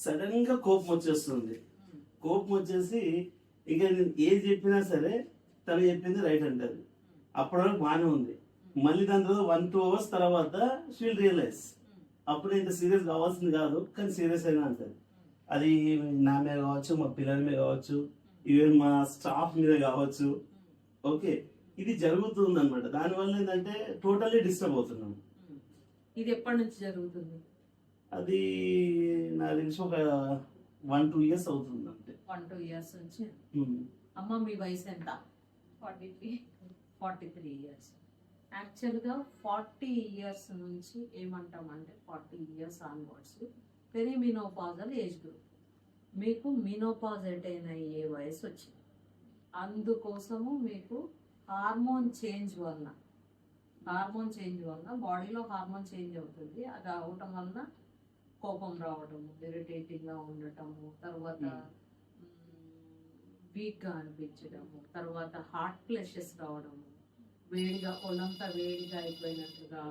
Sudden గా కోపం వచ్చేస్తుంది. కోపం వచ్చేసి ఇక నేను ఏది చెప్పినా సరే తను చెప్పింది రైట్ అంటారు. అప్పటి వరకు బాగానే ఉంది. మళ్ళీ దాని తర్వాత 1-2 అవర్స్ తర్వాత షీల్ రియలైజ్ అప్పుడు ఇంత సీరియస్ కావాల్సింది కాదు, కానీ సీరియస్ అయినా అంటారు. అది నా మీద కావచ్చు, మా పిల్లల మీద కావచ్చు, ఈవెన్ మా స్టాఫ్ మీద కావచ్చు. ఓకే, ఇది జరుగుతుంది అనమాట. దానివల్ల ఏంటంటే టోటల్లీ డిస్టర్బ్ అవుతున్నాం. ఇది ఎప్పటి నుంచి జరుగుతుంది? అది నాకు తెలిసి ఒక 1-2 ఇయర్స్ అవుతుంది అంటే. 1-2 ఇయర్స్ నుంచి. అమ్మ మీ వయసు ఎంత? 43 ఇయర్స్. యాక్చువల్గా 40 ఇయర్స్ నుంచి ఏమంటామంటే 40 ఇయర్స్ ఆన్వర్డ్స్ పెరిమినోపాజల్ ఏజ్ గ్రూప్. మీకు మినోపాజ్ అటైన్ అయ్యే వయసు వచ్చింది. అందుకోసము మీకు హార్మోన్ చేంజ్ వలన బాడీలో హార్మోన్ చేంజ్ అవుతుంది. అది అవటం వలన కోపం రావడము, ఇరిటేటింగ్గా ఉండటము, తర్వాత వీక్గా అనిపించడము, తర్వాత హార్ట్ ఫ్లెషెస్ రావడము, వేడిగా ఒళ్ళంతా వేడిగా అయిపోయినట్లుగా